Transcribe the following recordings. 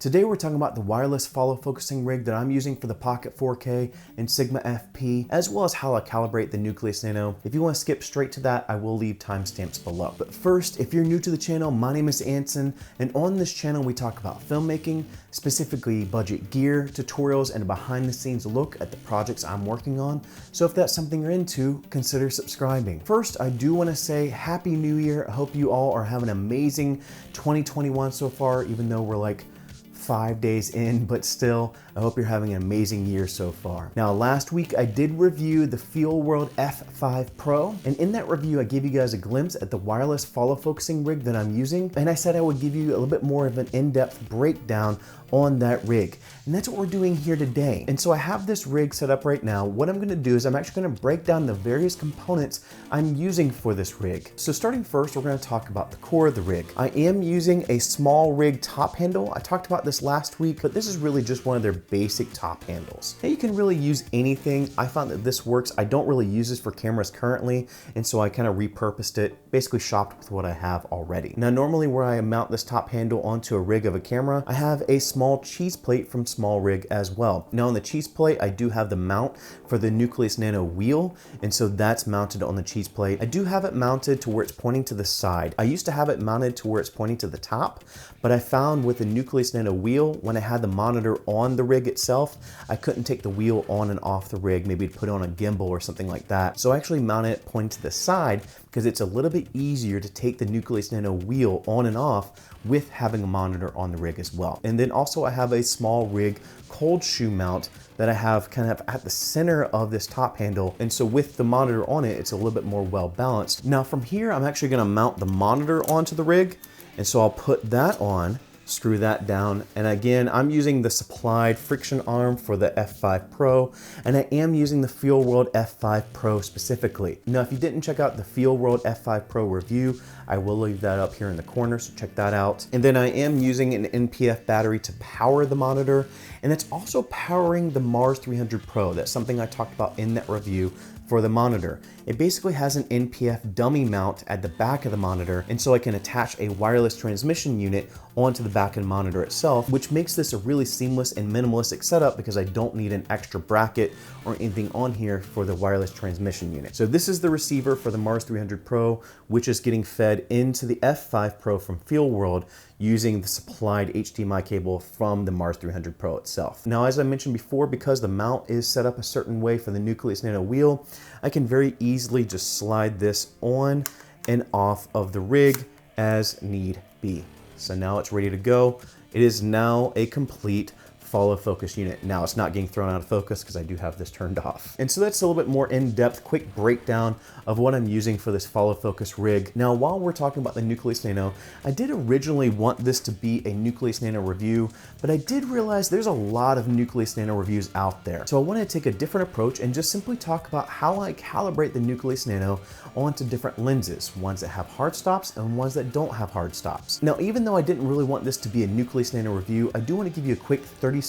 Today we're talking about the wireless follow focusing rig that I'm using for the Pocket 4K and Sigma FP, as well as how I calibrate the Nucleus Nano. If you want to skip straight to that, I will leave timestamps below. But first, if you're new to the channel, my name is Anson, and on this channel we talk about filmmaking, specifically budget gear, tutorials, and a behind the scenes look at the projects I'm working on. So if that's something you're into, consider subscribing. First, I do want to say Happy New Year. I hope you all are having an amazing 2021 so far, even though we're like 5 days in, but still, I hope you're having an amazing year so far. Now, last week I did review the Feelworld F5 Pro, and in that review I gave you guys a glimpse at the wireless follow focusing rig that I'm using, and I said I would give you a little bit more of an in-depth breakdown on that rig. And that's what we're doing here today. And so I have this rig set up right now. What I'm gonna do is I'm actually gonna break down the various components I'm using for this rig. So starting first, we're gonna talk about the core of the rig. I am using a small rig top handle. I talked about this last week, but this is really just one of their basic top handles. Now you can really use anything. I found that this works. I don't really use this for cameras currently, and so I kind of repurposed it, basically shopped with what I have already. Now normally where I mount this top handle onto a rig of a camera, I have a small cheese plate from Small Rig as well. Now on the cheese plate, I do have the mount for the Nucleus Nano wheel, and so that's mounted on the cheese plate. I do have it mounted to where it's pointing to the side. I used to have it mounted to where it's pointing to the top, but I found with the Nucleus Nano wheel, when I had the monitor on the rig itself, I couldn't take the wheel on and off the rig, maybe put on a gimbal or something like that. So I actually mounted it pointing to the side because it's a little bit easier to take the Nucleus Nano wheel on and off with having a monitor on the rig as well. And then also I have a Small Rig cold shoe mount that I have kind of at the center of this top handle. And so with the monitor on it, it's a little bit more well balanced. Now from here, I'm actually gonna mount the monitor onto the rig. And so I'll put that on, screw that down. And again, I'm using the supplied friction arm for the F5 Pro, and I am using the Feelworld F5 Pro specifically. Now, if you didn't check out the Feelworld F5 Pro review, I will leave that up here in the corner, so check that out. And then I am using an NPF battery to power the monitor, and it's also powering the Mars 300 Pro. That's something I talked about in that review for the monitor. It basically has an NPF dummy mount at the back of the monitor, and so I can attach a wireless transmission unit onto the back of the monitor itself, which makes this a really seamless and minimalistic setup because I don't need an extra bracket or anything on here for the wireless transmission unit. So this is the receiver for the Mars 300 Pro, which is getting fed into the F5 Pro from Feelworld using the supplied HDMI cable from the Mars 300 Pro itself. Now, as I mentioned before, because the mount is set up a certain way for the Nucleus Nano wheel, I can very easily just slide this on and off of the rig as need be. So now it's ready to go. It is now a complete follow focus unit. Now it's not getting thrown out of focus because I do have this turned off. And so that's a little bit more in-depth, quick breakdown of what I'm using for this follow focus rig. Now, while we're talking about the Nucleus Nano, I did originally want this to be a Nucleus Nano review, but I did realize there's a lot of Nucleus Nano reviews out there. So I wanted to take a different approach and just simply talk about how I calibrate the Nucleus Nano onto different lenses, ones that have hard stops and ones that don't have hard stops. Now, even though I didn't really want this to be a Nucleus Nano review, I do want to give you a quick 30-second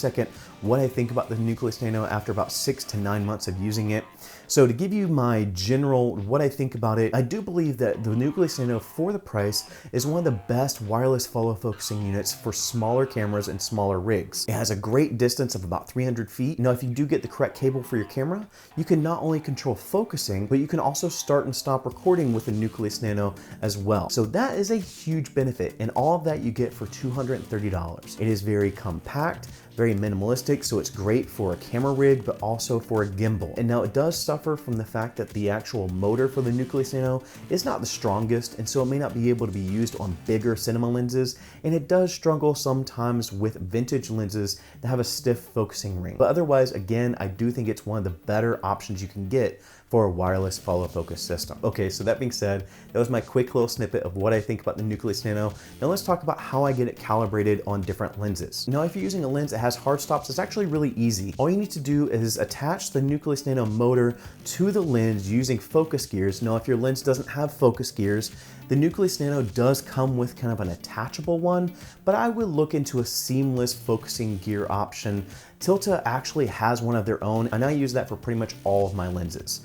what I think about the Nucleus Nano after about 6 to 9 months of using it. So to give you my general what I think about it, I do believe that the Nucleus Nano for the price is one of the best wireless follow focusing units for smaller cameras and smaller rigs. It has a great distance of about 300 feet. Now, if you do get the correct cable for your camera, you can not only control focusing, but you can also start and stop recording with the Nucleus Nano as well. So that is a huge benefit, and all of that you get for $230. It is very compact, very minimalistic, so it's great for a camera rig, but also for a gimbal. And now it does suffer from the fact that the actual motor for the Nucleus Nano is not the strongest, and so it may not be able to be used on bigger cinema lenses, and it does struggle sometimes with vintage lenses that have a stiff focusing ring. But otherwise, again, I do think it's one of the better options you can get for a wireless follow focus system. Okay, so that being said, that was my quick little snippet of what I think about the Nucleus Nano. Now let's talk about how I get it calibrated on different lenses. Now, if you're using a lens that has hard stops, it's actually really easy. All you need to do is attach the Nucleus Nano motor to the lens using focus gears. Now, if your lens doesn't have focus gears, the Nucleus Nano does come with kind of an attachable one, but I would look into a seamless focusing gear option. Tilta actually has one of their own, and I use that for pretty much all of my lenses.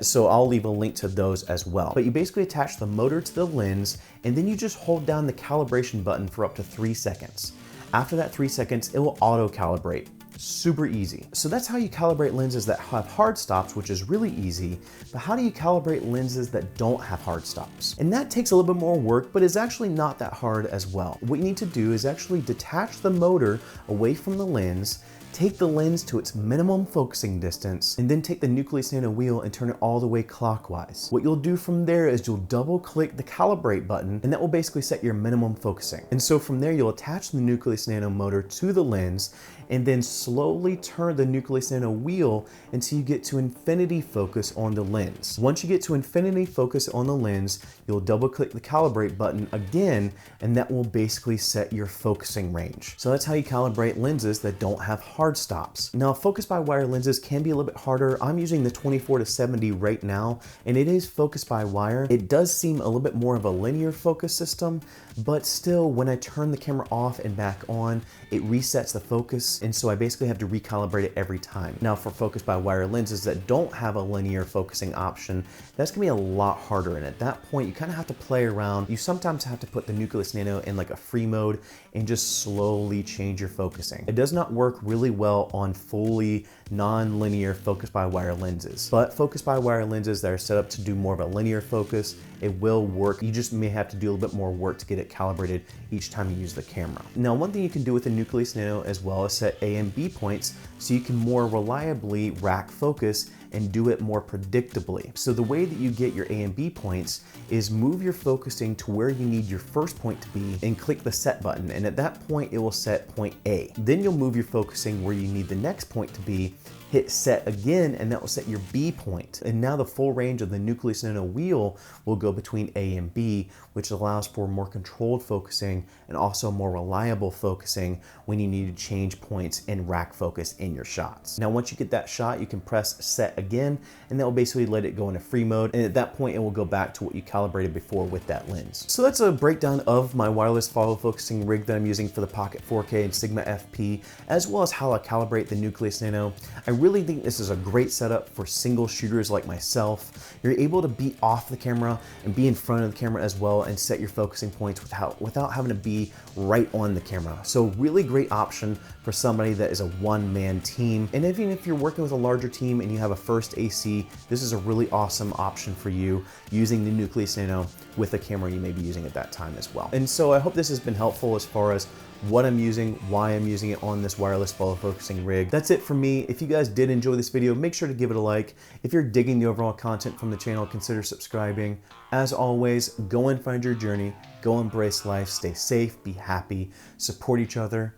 So I'll leave a link to those as well. But you basically attach the motor to the lens, and then you just hold down the calibration button for up to 3 seconds. After that 3 seconds, it will auto calibrate. Super easy. So that's how you calibrate lenses that have hard stops, which is really easy. But how do you calibrate lenses that don't have hard stops? And that takes a little bit more work, but is actually not that hard as well. What you need to do is actually detach the motor away from the lens, take the lens to its minimum focusing distance, and then take the Nucleus Nano wheel and turn it all the way clockwise. What you'll do from there is you'll double click the calibrate button, and that will basically set your minimum focusing. And so from there, you'll attach the Nucleus Nano motor to the lens, and then slowly turn the Nucleus Nano wheel until you get to infinity focus on the lens. Once you get to infinity focus on the lens, you'll double click the calibrate button again, and that will basically set your focusing range. So that's how you calibrate lenses that don't have hard stops. Now, focus by wire lenses can be a little bit harder. I'm using the 24-70 right now, and it is focus by wire. It does seem a little bit more of a linear focus system, but still, when I turn the camera off and back on, it resets the focus, and so I basically have to recalibrate it every time. Now, for focus by wire lenses that don't have a linear focusing option, that's gonna be a lot harder, and at that point, you kind of have to play around. You sometimes have to put the Nucleus Nano in like a free mode and just slowly change your focusing. It does not work really well on fully non-linear focus by wire lenses, but focus by wire lenses that are set up to do more of a linear focus, it will work. You just may have to do a little bit more work to get it calibrated each time you use the camera. Now, one thing you can do with the Nucleus Nano as well is set A and B points so you can more reliably rack focus and do it more predictably. So the way that you get your A and B points is move your focusing to where you need your first point to be and click the set button. And at that point, it will set point A. Then you'll move your focusing where you need the next point to be, hit set again, and that will set your B point. And now the full range of the Nucleus Nano wheel will go between A and B, which allows for more controlled focusing and also more reliable focusing when you need to change points and rack focus in your shots. Now, once you get that shot, you can press set again, and that will basically let it go into free mode. And at that point, it will go back to what you calibrated before with that lens. So that's a breakdown of my wireless follow focusing rig that I'm using for the Pocket 4K and Sigma FP, as well as how I calibrate the Nucleus Nano. I really think this is a great setup for single shooters like myself. You're able to be off the camera and be in front of the camera as well and set your focusing points without having to be right on the camera. So really great option for somebody that is a one-man team. And even if you're working with a larger team and you have a first AC, this is a really awesome option for you using the Nucleus Nano with the camera you may be using at that time as well. And so I hope this has been helpful as far as what I'm using, why I'm using it on this wireless follow focusing rig. That's it for me. If you guys did enjoy this video, make sure to give it a like. If you're digging the overall content from the channel, consider subscribing. As always, go and find your journey, go embrace life, stay safe, be happy, support each other,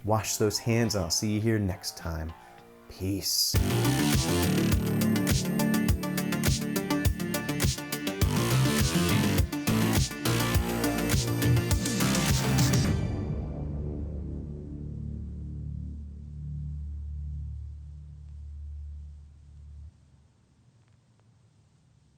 wash those hands, and I'll see you here next time. Peace.